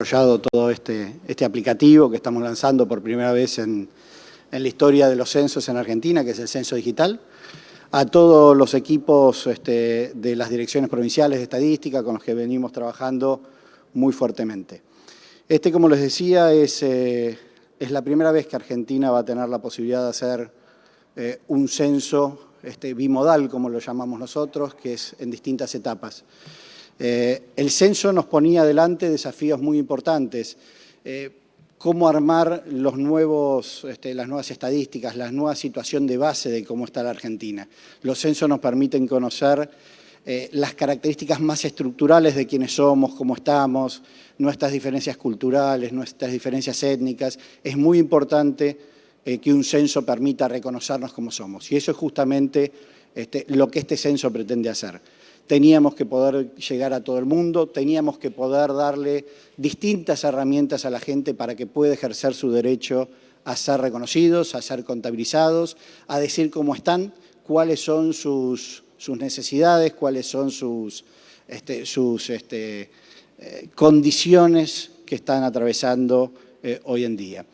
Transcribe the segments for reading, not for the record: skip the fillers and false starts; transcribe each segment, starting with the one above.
desarrollado todo este aplicativo que estamos lanzando por primera vez en la historia de los censos en Argentina, que es el Censo Digital, a todos los equipos de las direcciones provinciales de estadística con los que venimos trabajando muy fuertemente. Como les decía, es la primera vez que Argentina va a tener la posibilidad de hacer un censo bimodal, como lo llamamos nosotros, que es en distintas etapas. El censo nos ponía adelante desafíos muy importantes. Cómo armar las nuevas estadísticas, la nueva situación de base de cómo está la Argentina. Los censos nos permiten conocer las características más estructurales de quiénes somos, cómo estamos, nuestras diferencias culturales, nuestras diferencias étnicas. Es muy importante que un censo permita reconocernos como somos. Y eso es justamente lo que este censo pretende hacer. Teníamos que poder llegar a todo el mundo, teníamos que poder darle distintas herramientas a la gente para que pueda ejercer su derecho a ser reconocidos, a ser contabilizados, a decir cómo están, cuáles son sus necesidades, cuáles son sus condiciones que están atravesando hoy en día.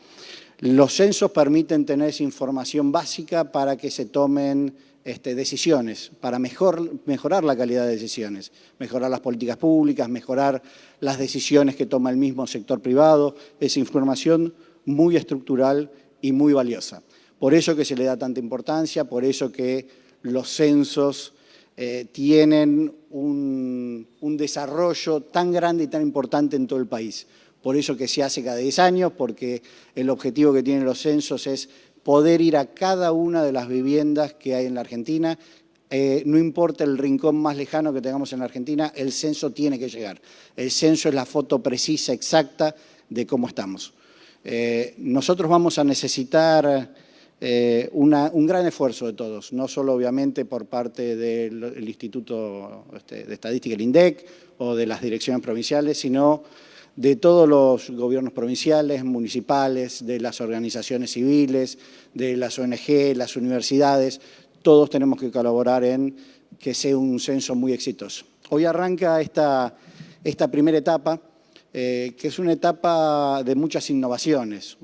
Los censos permiten tener esa información básica para que se tomen decisiones, para mejorar la calidad de decisiones, mejorar las políticas públicas, mejorar las decisiones que toma el mismo sector privado. Es información muy estructural y muy valiosa. Por eso que se le da tanta importancia, por eso que los censos tienen un desarrollo tan grande y tan importante en todo el país. Por eso que se hace cada 10 años, porque el objetivo que tienen los censos es poder ir a cada una de las viviendas que hay en la Argentina. No importa el rincón más lejano que tengamos en la Argentina, el censo tiene que llegar. El censo es la foto precisa, exacta de cómo estamos. Nosotros vamos a necesitar un gran esfuerzo de todos, no solo obviamente por parte del Instituto de Estadística, el INDEC, o de las direcciones provinciales, sino de todos los gobiernos provinciales, municipales, de las organizaciones civiles, de las ONG, las universidades. Todos tenemos que colaborar en que sea un censo muy exitoso. Hoy arranca esta primera etapa, que es una etapa de muchas innovaciones.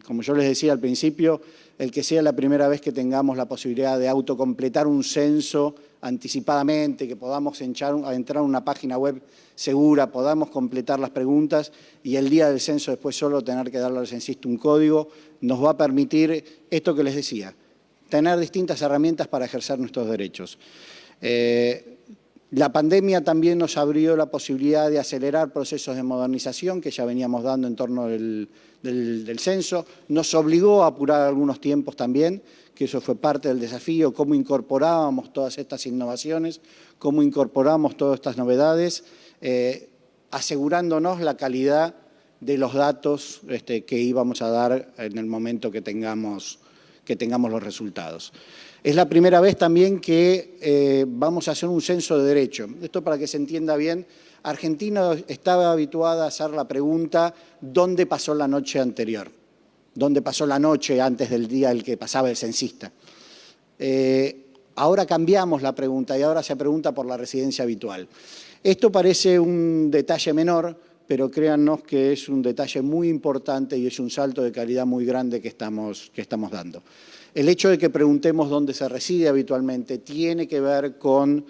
Como yo les decía al principio, el que sea la primera vez que tengamos la posibilidad de autocompletar un censo anticipadamente, que podamos entrar a una página web segura, podamos completar las preguntas y el día del censo después solo tener que darle al censista un código, nos va a permitir esto que les decía, tener distintas herramientas para ejercer nuestros derechos. La pandemia también nos abrió la posibilidad de acelerar procesos de modernización que ya veníamos dando en torno del censo. Nos obligó a apurar algunos tiempos también, que eso fue parte del desafío, cómo incorporábamos todas estas innovaciones, cómo incorporamos todas estas novedades, asegurándonos la calidad de los datos que íbamos a dar en el momento que tengamos los resultados. Es la primera vez también que vamos a hacer un censo de derecho. Esto para que se entienda bien, Argentina estaba habituada a hacer la pregunta ¿dónde pasó la noche anterior? ¿Dónde pasó la noche antes del día en que pasaba el censista? Ahora cambiamos la pregunta y ahora se pregunta por la residencia habitual. Esto parece un detalle menor, pero créannos que es un detalle muy importante y es un salto de calidad muy grande que estamos dando. El hecho de que preguntemos dónde se reside habitualmente tiene que ver con,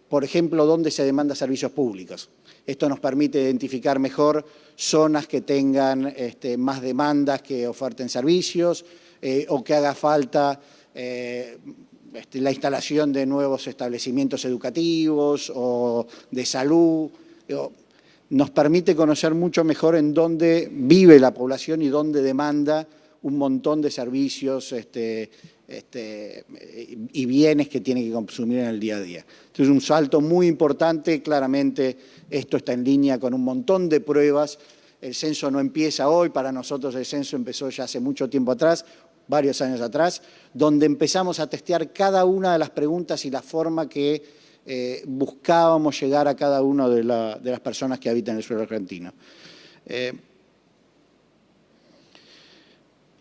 por ejemplo, dónde se demanda servicios públicos. Esto nos permite identificar mejor zonas que tengan más demandas que oferten servicios o que haga falta la instalación de nuevos establecimientos educativos o de salud. Nos permite conocer mucho mejor en dónde vive la población y dónde demanda un montón de servicios y bienes que tiene que consumir en el día a día. Entonces, es un salto muy importante. Claramente, esto está en línea con un montón de pruebas. El censo no empieza hoy, para nosotros el censo empezó ya hace mucho tiempo atrás, varios años atrás, donde empezamos a testear cada una de las preguntas y la forma que buscábamos llegar a cada una de las personas que habitan el suelo argentino.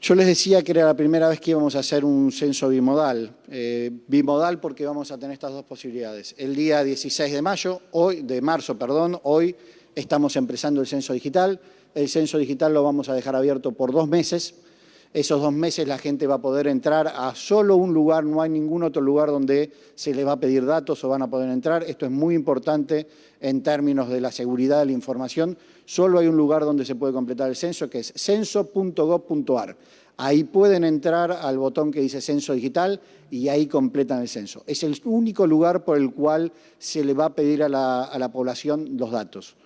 Yo les decía que era la primera vez que íbamos a hacer un censo bimodal. Bimodal porque vamos a tener estas dos posibilidades. El día 16 de marzo, hoy estamos empezando el censo digital. El censo digital lo vamos a dejar abierto por 2 meses. Esos 2 meses la gente va a poder entrar a solo un lugar, no hay ningún otro lugar donde se les va a pedir datos o van a poder entrar. Esto es muy importante en términos de la seguridad de la información. Solo hay un lugar donde se puede completar el censo, que es censo.gov.ar. Ahí pueden entrar al botón que dice censo digital y ahí completan el censo. Es el único lugar por el cual se le va a pedir a la población los datos.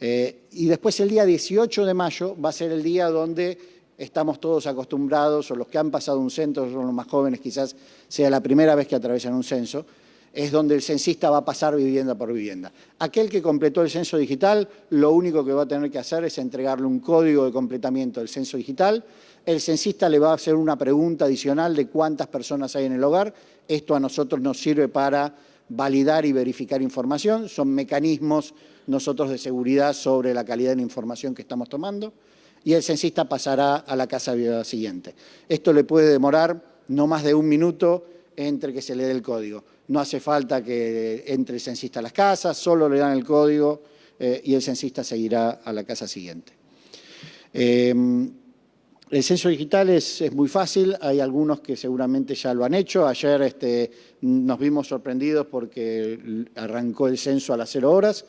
Y después el día 18 de mayo va a ser el día donde estamos todos acostumbrados, o los que han pasado un censo, son los más jóvenes, quizás sea la primera vez que atraviesan un censo, es donde el censista va a pasar vivienda por vivienda. Aquel que completó el censo digital, lo único que va a tener que hacer es entregarle un código de completamiento del censo digital. El censista le va a hacer una pregunta adicional de cuántas personas hay en el hogar. Esto a nosotros nos sirve para validar y verificar información. Son mecanismos nosotros de seguridad sobre la calidad de la información que estamos tomando. Y el censista pasará a la casa siguiente. Esto le puede demorar no más de 1 minuto entre que se le dé el código. No hace falta que entre el censista a las casas, solo le dan el código y el censista seguirá a la casa siguiente. El censo digital es muy fácil, hay algunos que seguramente ya lo han hecho. Ayer nos vimos sorprendidos porque arrancó el censo a las 0 horas.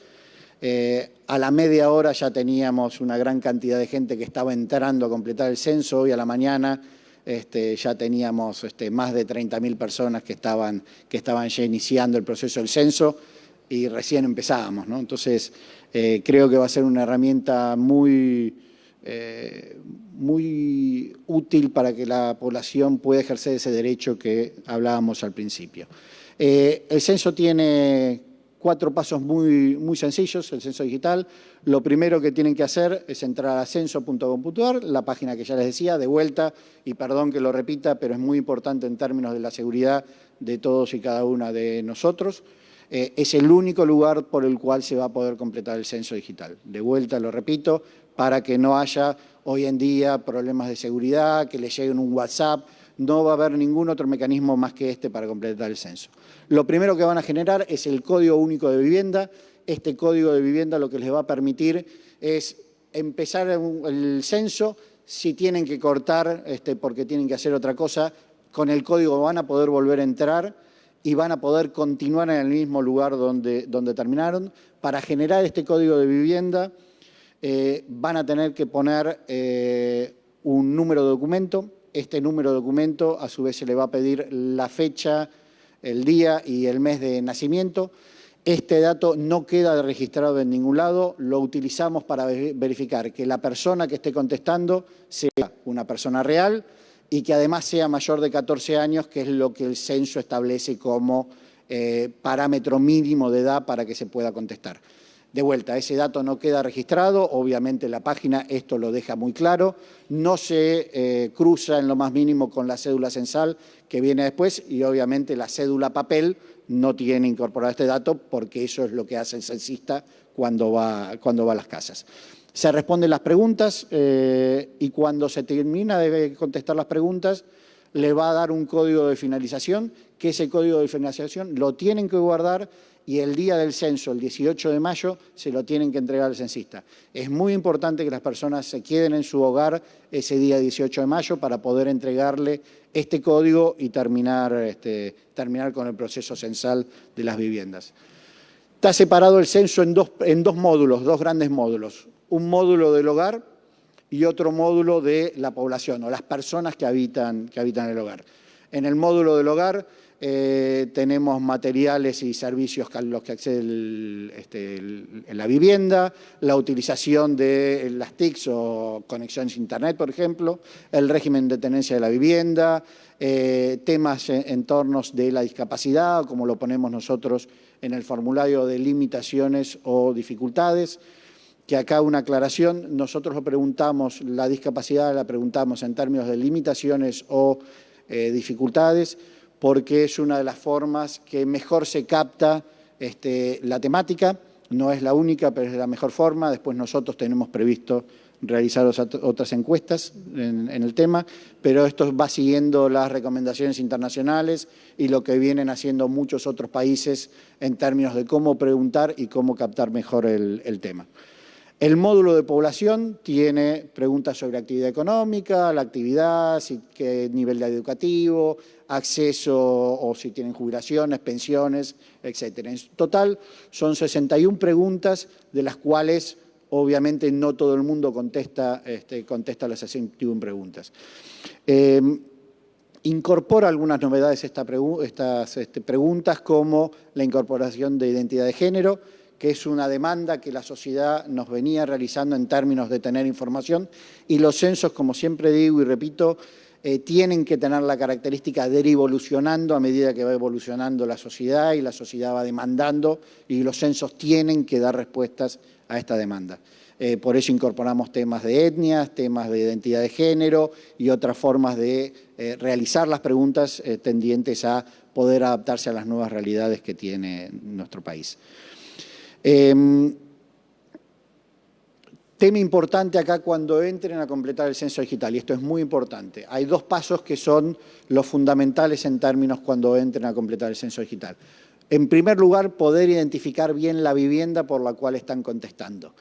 A la media hora ya teníamos una gran cantidad de gente que estaba entrando a completar el censo. Hoy a la mañana ya teníamos más de 30.000 personas que estaban ya iniciando el proceso del censo y recién empezábamos, ¿no? Entonces, creo que va a ser una herramienta muy útil para que la población pueda ejercer ese derecho que hablábamos al principio. El censo tiene 4 pasos muy sencillos, el censo digital. Lo primero que tienen que hacer es entrar a censo.gov.ar, la página que ya les decía, de vuelta, y perdón que lo repita, pero es muy importante en términos de la seguridad de todos y cada una de nosotros. Es el único lugar por el cual se va a poder completar el censo digital. De vuelta, lo repito, para que no haya hoy en día problemas de seguridad, que le lleguen un WhatsApp. No va a haber ningún otro mecanismo más que para completar el censo. Lo primero que van a generar es el Código Único de Vivienda. Este Código de Vivienda lo que les va a permitir es empezar el censo. Si tienen que cortar porque tienen que hacer otra cosa, con el código van a poder volver a entrar y van a poder continuar en el mismo lugar donde terminaron. Para generar este Código de Vivienda van a tener que poner un número de documento. Este número de documento, a su vez, se le va a pedir la fecha, el día y el mes de nacimiento. Este dato no queda registrado en ningún lado, lo utilizamos para verificar que la persona que esté contestando sea una persona real y que además sea mayor de 14 años, que es lo que el censo establece como parámetro mínimo de edad para que se pueda contestar. De vuelta, ese dato no queda registrado, obviamente la página esto lo deja muy claro, no se cruza en lo más mínimo con la cédula censal que viene después y obviamente la cédula papel no tiene incorporado este dato porque eso es lo que hace el censista cuando va a las casas. Se responden las preguntas y cuando se termina de contestar las preguntas le va a dar un código de finalización, que ese código de finalización lo tienen que guardar y el día del censo, el 18 de mayo, se lo tienen que entregar al censista. Es muy importante que las personas se queden en su hogar ese día 18 de mayo para poder entregarle este código y terminar con el proceso censal de las viviendas. Está separado el censo en dos módulos, 2 grandes módulos. Un módulo del hogar y otro módulo de la población o las personas que habitan el hogar. En el módulo del hogar tenemos materiales y servicios a los que accede en la vivienda, la utilización de las TICs o conexiones a Internet, por ejemplo, el régimen de tenencia de la vivienda, temas en torno de la discapacidad, como lo ponemos nosotros en el formulario de limitaciones o dificultades, que acá una aclaración, nosotros lo preguntamos, la discapacidad la preguntamos en términos de limitaciones o dificultades, porque es una de las formas que mejor se capta la temática, no es la única, pero es la mejor forma. Después nosotros tenemos previsto realizar otras encuestas en el tema, pero esto va siguiendo las recomendaciones internacionales y lo que vienen haciendo muchos otros países en términos de cómo preguntar y cómo captar mejor el tema. El módulo de población tiene preguntas sobre actividad económica, la actividad, qué nivel de educativo, acceso o si tienen jubilaciones, pensiones, etc. En total son 61 preguntas, de las cuales obviamente no todo el mundo contesta las 61 preguntas. Incorpora algunas novedades estas preguntas, como la incorporación de identidad de género, que es una demanda que la sociedad nos venía realizando en términos de tener información, y los censos, como siempre digo y repito, tienen que tener la característica de ir evolucionando a medida que va evolucionando la sociedad y la sociedad va demandando, y los censos tienen que dar respuestas a esta demanda. Por eso incorporamos temas de etnias, temas de identidad de género y otras formas de realizar las preguntas tendientes a poder adaptarse a las nuevas realidades que tiene nuestro país. Tema importante acá cuando entren a completar el censo digital, y esto es muy importante. Hay dos pasos que son los fundamentales en términos cuando entren a completar el censo digital. En primer lugar, poder identificar bien la vivienda por la cual están contestando.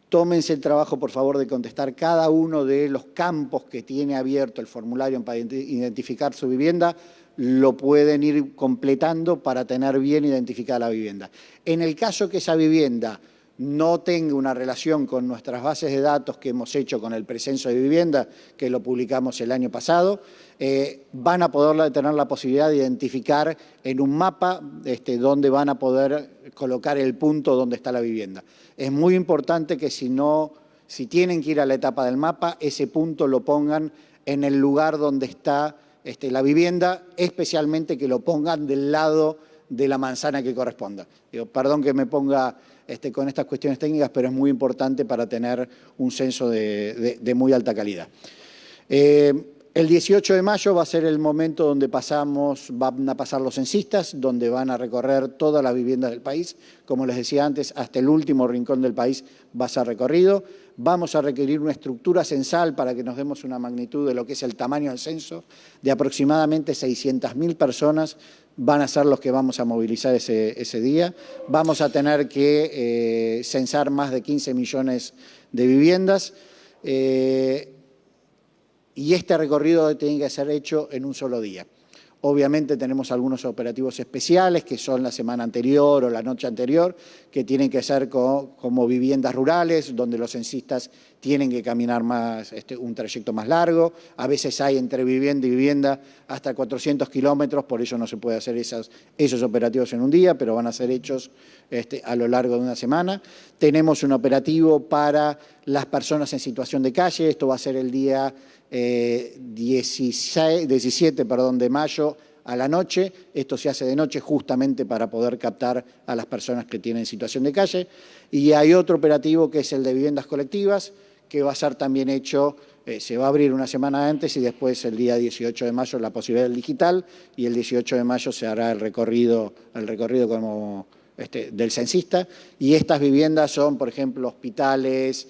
Tómense el trabajo, por favor, de contestar cada uno de los campos que tiene abierto el formulario para identificar su vivienda. Lo pueden ir completando para tener bien identificada la vivienda. En el caso que esa vivienda no tenga una relación con nuestras bases de datos que hemos hecho con el precenso de vivienda, que lo publicamos el año pasado, van a poder tener la posibilidad de identificar en un mapa donde van a poder colocar el punto donde está la vivienda. Es muy importante que si tienen que ir a la etapa del mapa, ese punto lo pongan en el lugar donde está la vivienda, especialmente que lo pongan del lado de la manzana que corresponda. Perdón que me ponga con estas cuestiones técnicas, pero es muy importante para tener un censo de muy alta calidad. El 18 de mayo va a ser el momento donde van a pasar los censistas, donde van a recorrer todas las viviendas del país. Como les decía antes, hasta el último rincón del país va a ser recorrido. Vamos a requerir una estructura censal para que nos demos una magnitud de lo que es el tamaño del censo, de aproximadamente 600.000 personas van a ser los que vamos a movilizar ese día. Vamos a tener que censar más de 15 millones de viviendas. Y este recorrido tiene que ser hecho en un solo día. Obviamente tenemos algunos operativos especiales, que son la semana anterior o la noche anterior, que tienen que ser como viviendas rurales, donde los censistas tienen que caminar un trayecto más largo. A veces hay entre vivienda y vivienda hasta 400 kilómetros, por eso no se puede hacer esos operativos en un día, pero van a ser hechos a lo largo de una semana. Tenemos un operativo para las personas en situación de calle, esto va a ser el día 17 de mayo a la noche. Esto se hace de noche justamente para poder captar a las personas que tienen situación de calle. Y hay otro operativo que es el de viviendas colectivas, que va a ser también hecho, se va a abrir una semana antes y después el día 18 de mayo la posibilidad del digital, y el 18 de mayo se hará el recorrido como del censista. Y estas viviendas son, por ejemplo, hospitales,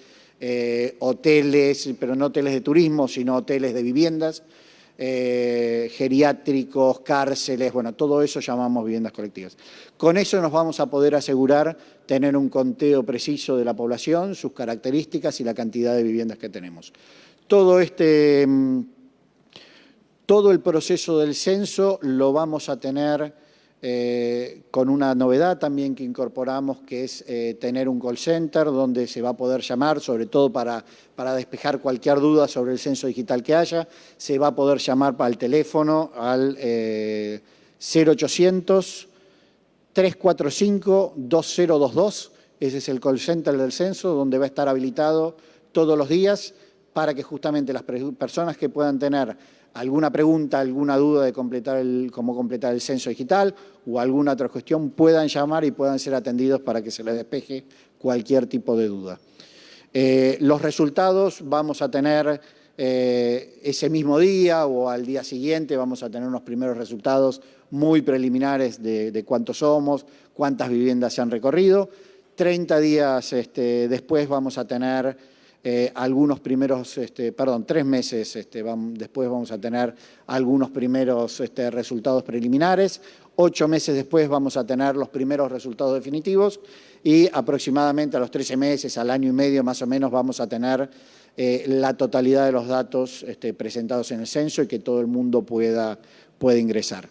hoteles, pero no hoteles de turismo, sino hoteles de viviendas, geriátricos, cárceles, bueno, todo eso llamamos viviendas colectivas. Con eso nos vamos a poder asegurar tener un conteo preciso de la población, sus características y la cantidad de viviendas que tenemos. Todo el proceso del censo lo vamos a tener con una novedad también que incorporamos, que es tener un call center donde se va a poder llamar, sobre todo para despejar cualquier duda sobre el censo digital que haya. Se va a poder llamar al teléfono al 0800-345-2022. Ese es el call center del censo, donde va a estar habilitado todos los días para que justamente las personas que puedan tener alguna pregunta, alguna duda de cómo completar el censo digital o alguna otra cuestión, puedan llamar y puedan ser atendidos para que se les despeje cualquier tipo de duda. Los resultados vamos a tener ese mismo día o al día siguiente, vamos a tener unos primeros resultados muy preliminares de cuántos somos, cuántas viviendas se han recorrido. 30 días después vamos a tener 3 meses después vamos a tener algunos primeros resultados preliminares. 8 meses después vamos a tener los primeros resultados definitivos y aproximadamente a los 13 meses, al año y medio más o menos, vamos a tener la totalidad de los datos presentados en el censo y que todo el mundo pueda ingresar.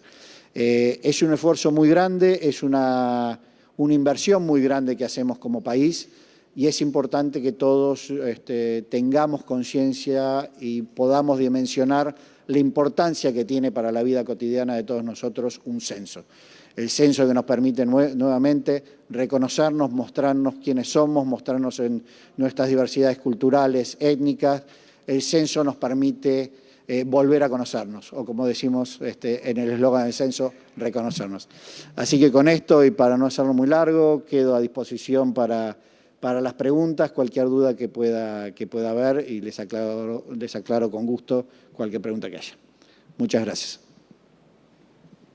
Es un esfuerzo muy grande, es una inversión muy grande que hacemos como país y es importante que todos tengamos conciencia y podamos dimensionar la importancia que tiene para la vida cotidiana de todos nosotros un censo. El censo que nos permite nuevamente reconocernos, mostrarnos quiénes somos, mostrarnos en nuestras diversidades culturales, étnicas. El censo nos permite volver a conocernos, o como decimos en el eslogan del censo, reconocernos. Así que con esto, y para no hacerlo muy largo, quedo a disposición para las preguntas, cualquier duda que pueda haber, y les aclaro con gusto cualquier pregunta que haya. Muchas gracias.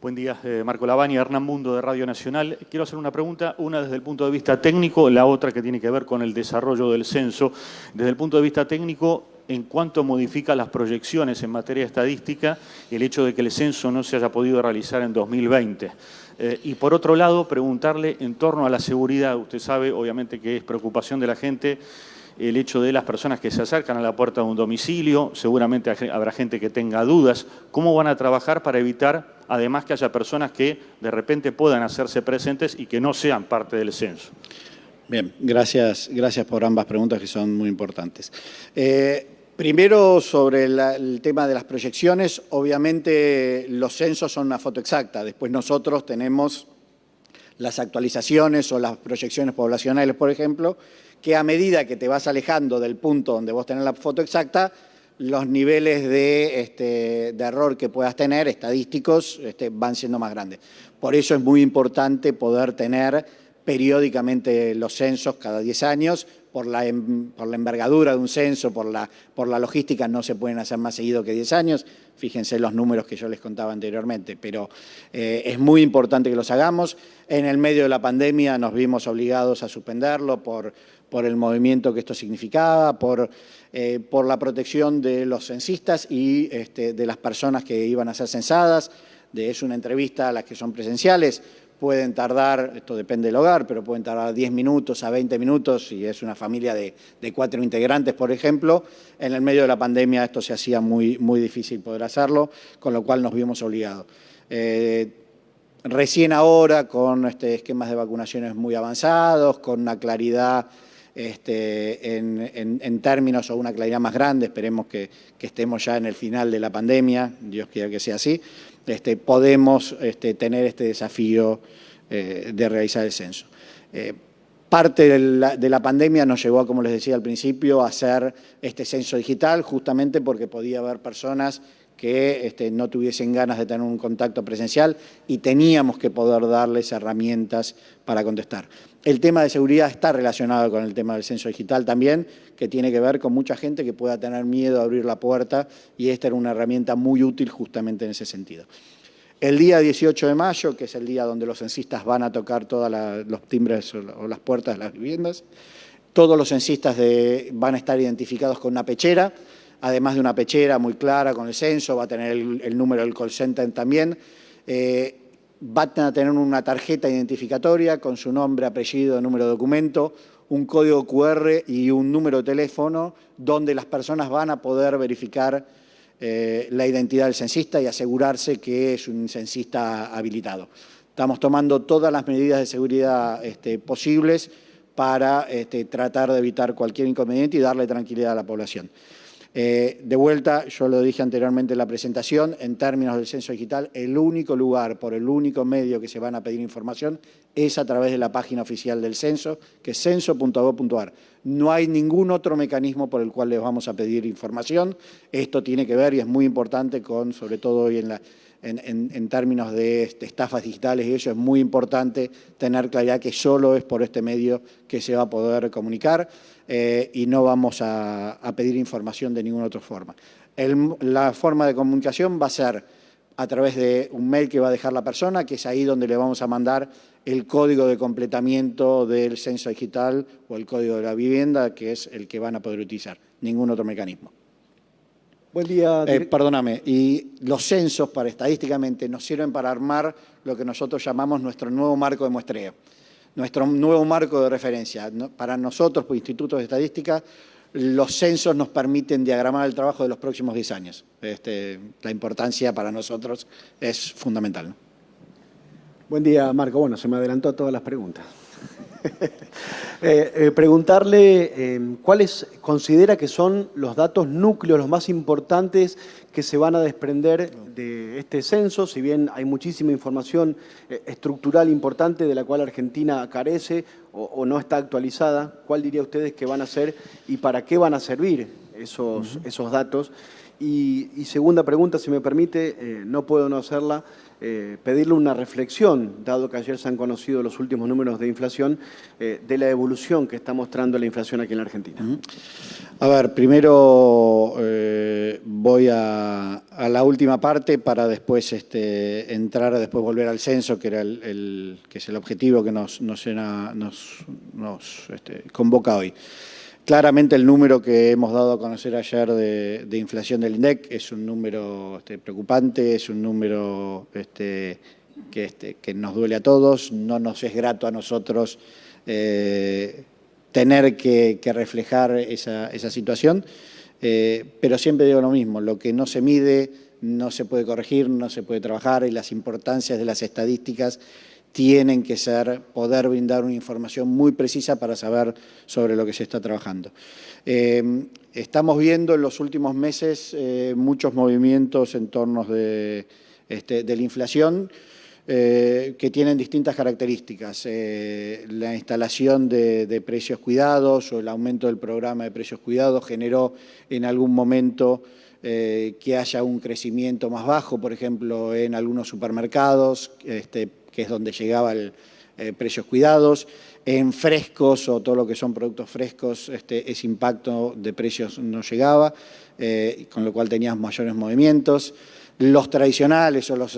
Buen día, Marco Lavagna, Hernán Mundo de Radio Nacional. Quiero hacer una pregunta, una desde el punto de vista técnico, la otra que tiene que ver con el desarrollo del censo. Desde el punto de vista técnico, ¿en cuánto modifica las proyecciones en materia estadística el hecho de que el censo no se haya podido realizar en 2020? Y por otro lado, preguntarle en torno a la seguridad. Usted sabe, obviamente, que es preocupación de la gente el hecho de las personas que se acercan a la puerta de un domicilio. Seguramente habrá gente que tenga dudas. ¿Cómo van a trabajar para evitar, además, que haya personas que de repente puedan hacerse presentes y que no sean parte del censo? Bien, gracias por ambas preguntas que son muy importantes. Primero, sobre el tema de las proyecciones, obviamente los censos son una foto exacta. Después nosotros tenemos las actualizaciones o las proyecciones poblacionales, por ejemplo, que a medida que te vas alejando del punto donde vos tenés la foto exacta, los niveles de error que puedas tener, estadísticos, van siendo más grandes. Por eso es muy importante poder tener periódicamente los censos cada 10 años, por la envergadura de un censo, por la logística, no se pueden hacer más seguido que 10 años. Fíjense los números que yo les contaba anteriormente, pero es muy importante que los hagamos. En el medio de la pandemia nos vimos obligados a suspenderlo por el movimiento que esto significaba, por la protección de los censistas y de las personas que iban a ser censadas. Es una entrevista a las que son presenciales. Pueden tardar, esto depende del hogar, pero pueden tardar 10 minutos a 20 minutos, si es una familia de 4 integrantes, por ejemplo. En el medio de la pandemia esto se hacía muy difícil poder hacerlo, con lo cual nos vimos obligados. Recién ahora, con esquemas de vacunaciones muy avanzados, con una claridad en términos o una claridad más grande, esperemos que estemos ya en el final de la pandemia, Dios quiera que sea así, podemos tener este desafío de realizar el censo. Parte de la pandemia nos llevó, como les decía al principio, a hacer este censo digital, justamente porque podía haber personas que no tuviesen ganas de tener un contacto presencial y teníamos que poder darles herramientas para contestar. El tema de seguridad está relacionado con el tema del censo digital también, que tiene que ver con mucha gente que pueda tener miedo a abrir la puerta, y esta era una herramienta muy útil justamente en ese sentido. El día 18 de mayo, que es el día donde los censistas van a tocar todos los timbres o las puertas de las viviendas, todos los censistas van a estar identificados con una pechera, además de una pechera muy clara con el censo, va a tener el número del call center también, van a tener una tarjeta identificatoria con su nombre, apellido, número de documento, un código QR y un número de teléfono donde las personas van a poder verificar la identidad del censista y asegurarse que es un censista habilitado. Estamos tomando todas las medidas de seguridad posibles para tratar de evitar cualquier inconveniente y darle tranquilidad a la población. De vuelta, yo lo dije anteriormente en la presentación, en términos del censo digital, el único lugar, por el único medio que se van a pedir información es a través de la página oficial del censo, que es censo.gov.ar. No hay ningún otro mecanismo por el cual les vamos a pedir información. Esto tiene que ver, y es muy importante, sobre todo hoy en términos de estafas digitales, y eso es muy importante tener claridad que solo es por este medio que se va a poder comunicar y no vamos a pedir información de ninguna otra forma. La forma de comunicación va a ser a través de un mail que va a dejar la persona, que es ahí donde le vamos a mandar el código de completamiento del censo digital o el código de la vivienda, que es el que van a poder utilizar, ningún otro mecanismo. Buen día. Perdóname, y los censos estadísticamente nos sirven para armar lo que nosotros llamamos nuestro nuevo marco de muestreo. nuestro nuevo marco de referencia. Para nosotros, por institutos de estadística, los censos nos permiten diagramar el trabajo de los próximos 10 años. La importancia para nosotros es fundamental, ¿no? Buen día, Marco. Bueno, se me adelantó a todas las preguntas. Preguntarle cuáles considera que son los datos núcleos, los más importantes que se van a desprender de este censo, si bien hay muchísima información estructural importante de la cual Argentina carece o no está actualizada. ¿Cuál diría ustedes que van a ser y para qué van a servir esos datos? Y segunda pregunta, si me permite, no puedo no hacerla, pedirle una reflexión, dado que ayer se han conocido los últimos números de inflación, de la evolución que está mostrando la inflación aquí en la Argentina. A ver, primero voy a la última parte para después después volver al censo, que era que es el objetivo que nos convoca hoy. Claramente el número que hemos dado a conocer ayer de inflación del INDEC es un número preocupante, es un número que nos duele a todos, no nos es grato a nosotros tener que reflejar esa situación, pero siempre digo lo mismo, lo que no se mide no se puede corregir, no se puede trabajar, y las importancias de las estadísticas tienen que ser poder brindar una información muy precisa para saber sobre lo que se está trabajando. Estamos viendo en los últimos meses muchos movimientos en torno de la inflación que tienen distintas características. La instalación de precios cuidados o el aumento del programa de precios cuidados generó en algún momento que haya un crecimiento más bajo, por ejemplo, en algunos supermercados, que es donde llegaba el precios cuidados. En frescos o todo lo que son productos frescos, ese impacto de precios no llegaba, con lo cual tenías mayores movimientos. Los tradicionales o los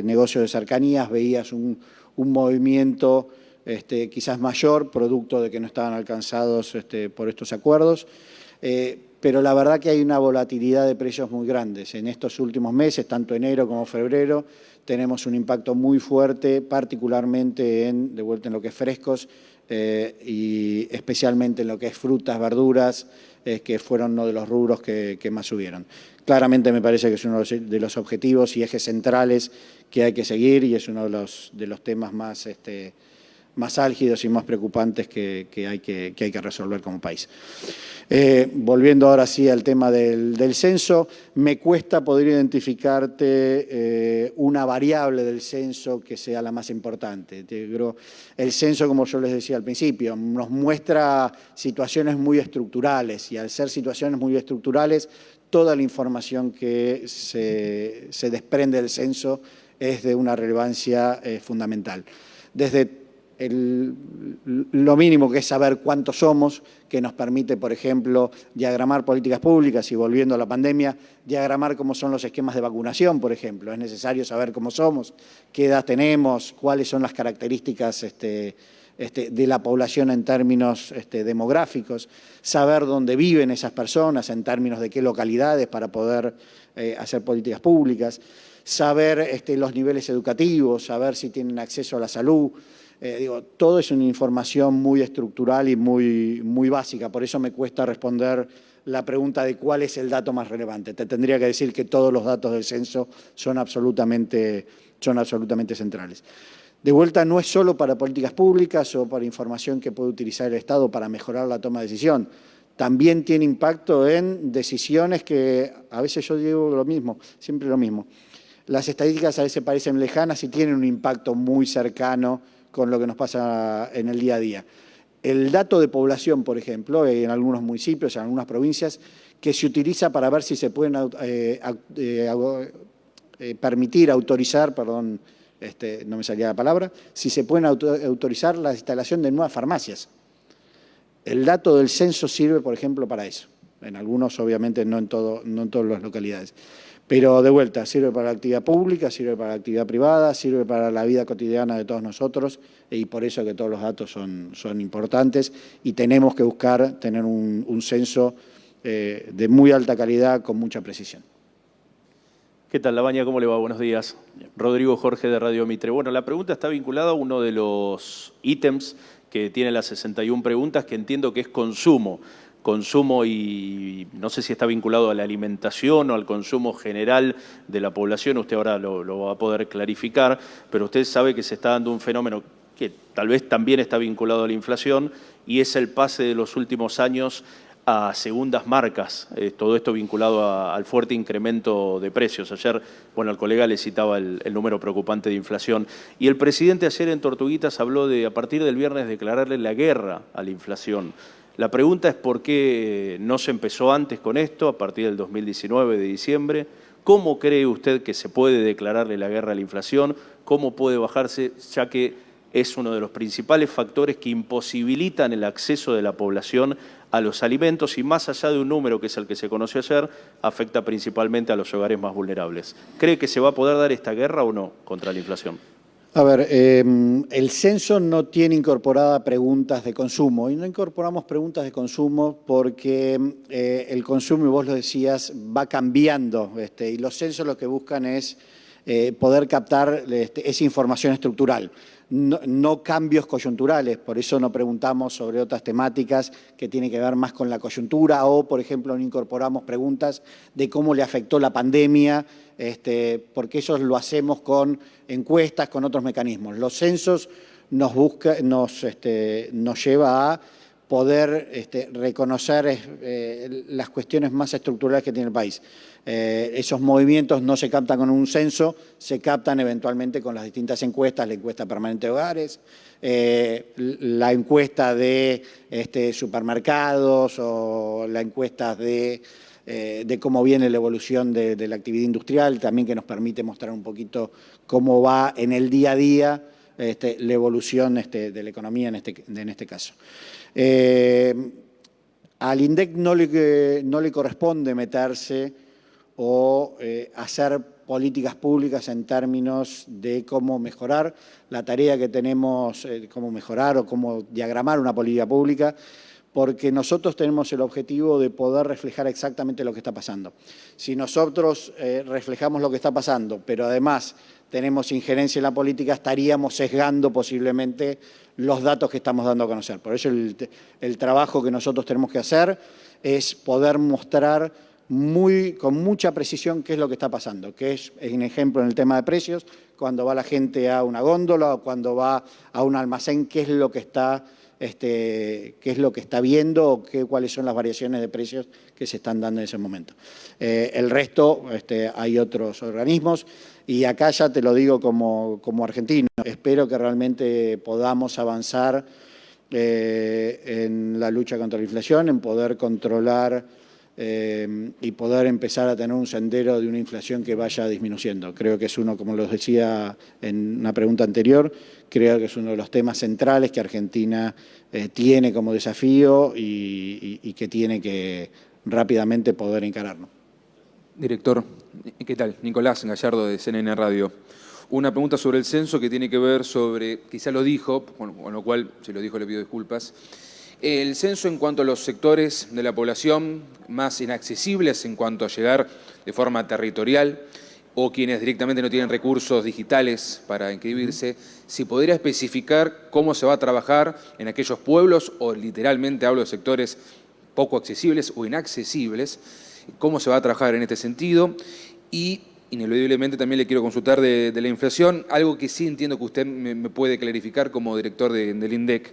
negocios de cercanías veías un movimiento quizás mayor, producto de que no estaban alcanzados por estos acuerdos. Pero la verdad que hay una volatilidad de precios muy grandes. En estos últimos meses, tanto enero como febrero, tenemos un impacto muy fuerte, particularmente de vuelta en lo que es frescos y especialmente en lo que es frutas, verduras, que fueron uno de los rubros que más subieron. Claramente me parece que es uno de los objetivos y ejes centrales que hay que seguir y es uno de los temas más álgidos y más preocupantes que hay que resolver como país. Volviendo ahora sí al tema del censo, me cuesta poder identificarte una variable del censo que sea la más importante. El censo, como yo les decía al principio, nos muestra situaciones muy estructurales y al ser situaciones muy estructurales, toda la información que se desprende del censo es de una relevancia fundamental. Desde lo mínimo que es saber cuántos somos, que nos permite, por ejemplo, diagramar políticas públicas y volviendo a la pandemia, diagramar cómo son los esquemas de vacunación, por ejemplo. Es necesario saber cómo somos, qué edad tenemos, cuáles son las características de la población en términos demográficos, saber dónde viven esas personas en términos de qué localidades para poder hacer políticas públicas, saber los niveles educativos, saber si tienen acceso a la salud. Todo es una información muy estructural y muy básica, por eso me cuesta responder la pregunta de cuál es el dato más relevante. Te tendría que decir que todos los datos del censo son absolutamente centrales. De vuelta, no es solo para políticas públicas o para información que puede utilizar el Estado para mejorar la toma de decisión. También tiene impacto en decisiones que a veces yo digo lo mismo, siempre lo mismo. Las estadísticas a veces parecen lejanas y tienen un impacto muy cercano con lo que nos pasa en el día a día. El dato de población, por ejemplo, en algunos municipios, en algunas provincias, que se utiliza para ver si se pueden autorizar, no me salía la palabra, si se pueden autorizar la instalación de nuevas farmacias. El dato del censo sirve, por ejemplo, para eso. En algunos, obviamente, no en todas las localidades. Pero de vuelta, sirve para la actividad pública, sirve para la actividad privada, sirve para la vida cotidiana de todos nosotros y por eso que todos los datos son importantes y tenemos que buscar tener un censo de muy alta calidad con mucha precisión. ¿Qué tal, Labaña? ¿Cómo le va? Buenos días. Rodrigo Jorge de Radio Mitre. Bueno, la pregunta está vinculada a uno de los ítems que tiene las 61 preguntas, que entiendo que es consumo. Consumo y no sé si está vinculado a la alimentación o al consumo general de la población. Usted ahora lo va a poder clarificar, pero usted sabe que se está dando un fenómeno que tal vez también está vinculado a la inflación y es el pase de los últimos años a segundas marcas, todo esto vinculado al fuerte incremento de precios. Ayer, bueno, el colega le citaba el número preocupante de inflación. Y el presidente ayer en Tortuguitas habló de, a partir del viernes, declararle la guerra a la inflación. La pregunta es por qué no se empezó antes con esto, a partir del 2019, de diciembre. ¿Cómo cree usted que se puede declararle la guerra a la inflación? ¿Cómo puede bajarse, ya que es uno de los principales factores que imposibilitan el acceso de la población a los alimentos y más allá de un número que es el que se conoció ayer, afecta principalmente a los hogares más vulnerables? ¿Cree que se va a poder dar esta guerra o no contra la inflación? A ver, el censo no tiene incorporada preguntas de consumo y no incorporamos preguntas de consumo porque el consumo, y vos lo decías, va cambiando y los censos lo que buscan es poder captar esa información estructural. No cambios coyunturales, por eso no preguntamos sobre otras temáticas que tienen que ver más con la coyuntura o, por ejemplo, no incorporamos preguntas de cómo le afectó la pandemia, porque eso lo hacemos con encuestas, con otros mecanismos. Los censos nos lleva a poder reconocer las cuestiones más estructurales que tiene el país. Esos movimientos no se captan con un censo, se captan eventualmente con las distintas encuestas, la encuesta permanente de hogares, la encuesta de supermercados o la encuesta de cómo viene la evolución de la actividad industrial, también que nos permite mostrar un poquito cómo va en el día a día la evolución de la economía en este caso. Al INDEC no le corresponde meterse o hacer políticas públicas en términos de cómo mejorar la tarea que tenemos, cómo mejorar o cómo diagramar una política pública, porque nosotros tenemos el objetivo de poder reflejar exactamente lo que está pasando. Si nosotros reflejamos lo que está pasando, pero además tenemos injerencia en la política, estaríamos sesgando posiblemente los datos que estamos dando a conocer. Por eso el trabajo que nosotros tenemos que hacer es poder mostrar con mucha precisión qué es lo que está pasando, que es un ejemplo en el tema de precios, cuando va la gente a una góndola o cuando va a un almacén, qué es lo que está viendo o cuáles son las variaciones de precios que se están dando en ese momento. El resto, hay otros organismos y acá ya te lo digo como argentino, espero que realmente podamos avanzar en la lucha contra la inflación, en poder controlar y poder empezar a tener un sendero de una inflación que vaya disminuyendo. Creo que es uno, como lo decía en una pregunta anterior, creo que es uno de los temas centrales que Argentina tiene como desafío y que tiene que rápidamente poder encararlo. Director, ¿qué tal? Nicolás Gallardo de CNN Radio. Una pregunta sobre el censo que tiene que ver sobre, quizá lo dijo, con lo cual, si lo dijo le pido disculpas, el censo en cuanto a los sectores de la población más inaccesibles en cuanto a llegar de forma territorial o quienes directamente no tienen recursos digitales para inscribirse, si podría especificar cómo se va a trabajar en aquellos pueblos o literalmente hablo de sectores poco accesibles o inaccesibles, cómo se va a trabajar en este sentido y ineludiblemente también le quiero consultar de la inflación, algo que sí entiendo que usted me puede clarificar como director del INDEC.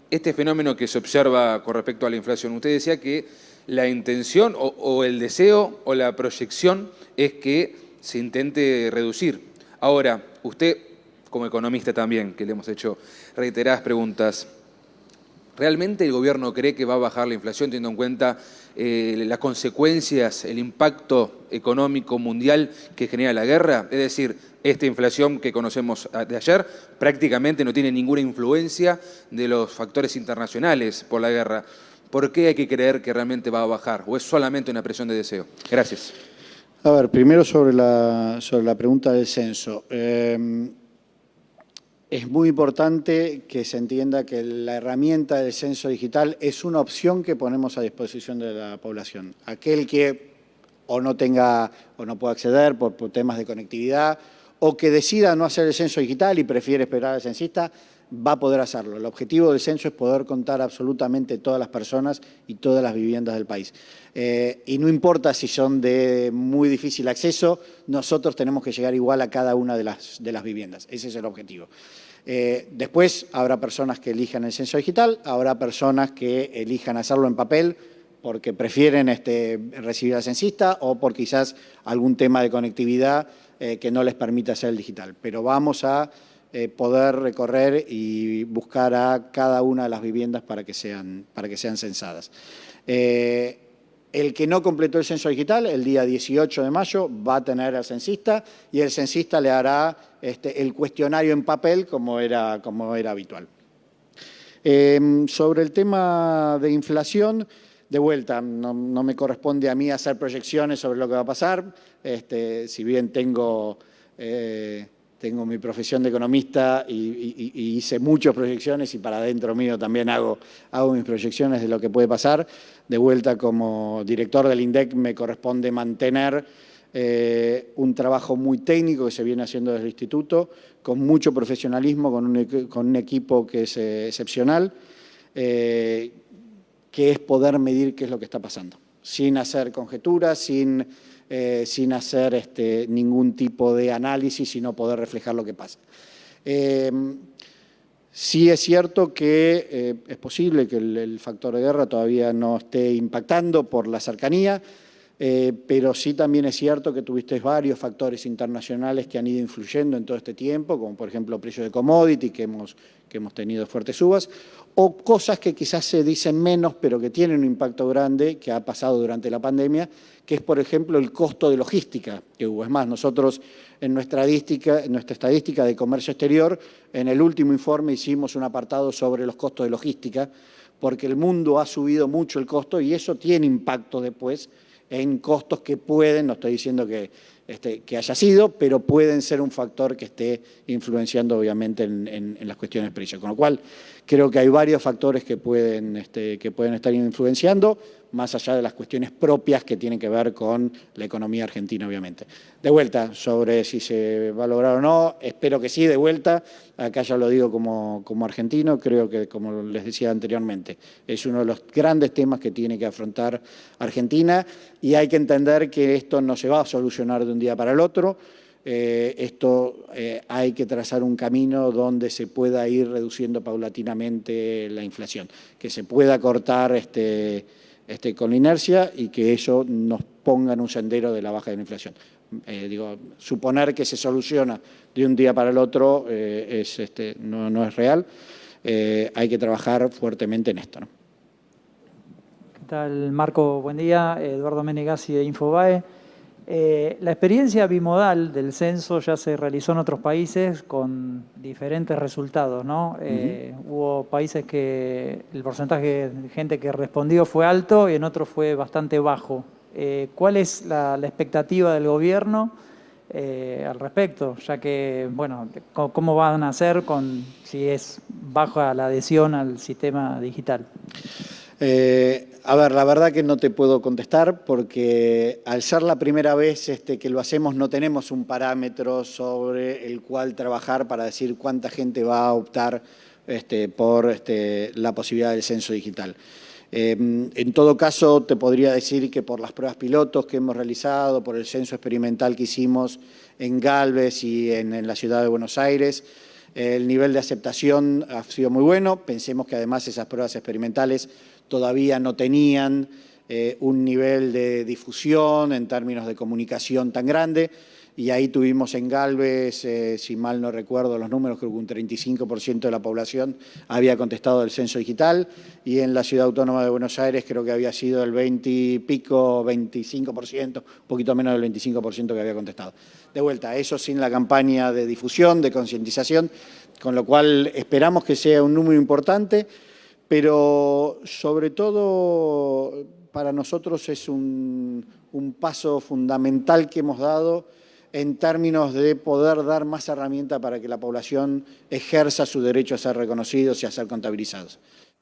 Este fenómeno que se observa con respecto a la inflación, usted decía que la intención o el deseo o la proyección es que se intente reducir. Ahora, usted como economista también, que le hemos hecho reiteradas preguntas, ¿realmente el gobierno cree que va a bajar la inflación teniendo en cuenta las consecuencias, el impacto económico mundial que genera la guerra? Es decir, esta inflación que conocemos de ayer prácticamente no tiene ninguna influencia de los factores internacionales por la guerra. ¿Por qué hay que creer que realmente va a bajar? ¿O es solamente una presión de deseo? Gracias. A ver, primero sobre la pregunta del censo. Es muy importante que se entienda que la herramienta del censo digital es una opción que ponemos a disposición de la población. Aquel que o no tenga o no pueda acceder por temas de conectividad, o que decida no hacer el censo digital y prefiere esperar al censista, va a poder hacerlo. El objetivo del censo es poder contar absolutamente todas las personas y todas las viviendas del país. Y no importa si son de muy difícil acceso, nosotros tenemos que llegar igual a cada una de las viviendas. Ese es el objetivo. Después habrá personas que elijan el censo digital, habrá personas que elijan hacerlo en papel porque prefieren recibir al censista o por quizás algún tema de conectividad que no les permita hacer el digital. Pero vamos a poder recorrer y buscar a cada una de las viviendas para que sean censadas. El que no completó el censo digital, el día 18 de mayo, va a tener al censista y el censista le hará el cuestionario en papel como era habitual. Sobre el tema de inflación, de vuelta, no me corresponde a mí hacer proyecciones sobre lo que va a pasar. Si bien tengo mi profesión de economista y hice muchas proyecciones y para adentro mío también hago mis proyecciones de lo que puede pasar. De vuelta, como director del INDEC me corresponde mantener un trabajo muy técnico que se viene haciendo desde el instituto, con mucho profesionalismo, con un equipo que es excepcional, que es poder medir qué es lo que está pasando, sin hacer conjeturas, sin hacer ningún tipo de análisis, sino poder reflejar lo que pasa. Sí es cierto que es posible que el factor de guerra todavía no esté impactando por la cercanía, pero sí también es cierto que tuviste varios factores internacionales que han ido influyendo en todo este tiempo, como por ejemplo precios de commodity, que hemos tenido fuertes subas, o cosas que quizás se dicen menos, pero que tienen un impacto grande, que ha pasado durante la pandemia, que es, por ejemplo, el costo de logística que hubo. Es más, nosotros en nuestra estadística de comercio exterior, en el último informe hicimos un apartado sobre los costos de logística, porque el mundo ha subido mucho el costo y eso tiene impacto después en costos que pueden, no estoy diciendo que haya sido, pero pueden ser un factor que esté influenciando obviamente en las cuestiones de precios. Con lo cual, creo que hay varios factores que pueden estar influenciando, más allá de las cuestiones propias que tienen que ver con la economía argentina, obviamente. De vuelta, sobre si se va a lograr o no, espero que sí, de vuelta. Acá ya lo digo como argentino, creo que, como les decía anteriormente, es uno de los grandes temas que tiene que afrontar Argentina y hay que entender que esto no se va a solucionar de un día para el otro. Hay que trazar un camino donde se pueda ir reduciendo paulatinamente la inflación, que se pueda cortar con la inercia y que eso nos ponga en un sendero de la baja de la inflación. Suponer que se soluciona de un día para el otro no es real. Hay que trabajar fuertemente en esto, ¿no? ¿Qué tal, Marco? Buen día. Eduardo Menegazzi de Infobae. La experiencia bimodal del censo ya se realizó en otros países con diferentes resultados, ¿no? Hubo países que el porcentaje de gente que respondió fue alto y en otros fue bastante bajo. ¿Cuál es la expectativa del gobierno al respecto? Ya que, bueno, ¿cómo van a hacer si es baja la adhesión al sistema digital? A ver, la verdad que no te puedo contestar porque al ser la primera vez que lo hacemos no tenemos un parámetro sobre el cual trabajar para decir cuánta gente va a optar por la posibilidad del censo digital. En todo caso, te podría decir que por las pruebas pilotos que hemos realizado, por el censo experimental que hicimos en Galvez y en la ciudad de Buenos Aires, el nivel de aceptación ha sido muy bueno. Pensemos que además esas pruebas experimentales todavía no tenían un nivel de difusión en términos de comunicación tan grande. Y ahí tuvimos en Galvez, si mal no recuerdo los números, creo que un 35% de la población había contestado el censo digital y en la Ciudad Autónoma de Buenos Aires creo que había sido el 20 y pico, 25%, un poquito menos del 25% que había contestado. De vuelta, eso sin la campaña de difusión, de concientización, con lo cual esperamos que sea un número importante, pero sobre todo para nosotros es un paso fundamental que hemos dado en términos de poder dar más herramientas para que la población ejerza su derecho a ser reconocidos y a ser contabilizados.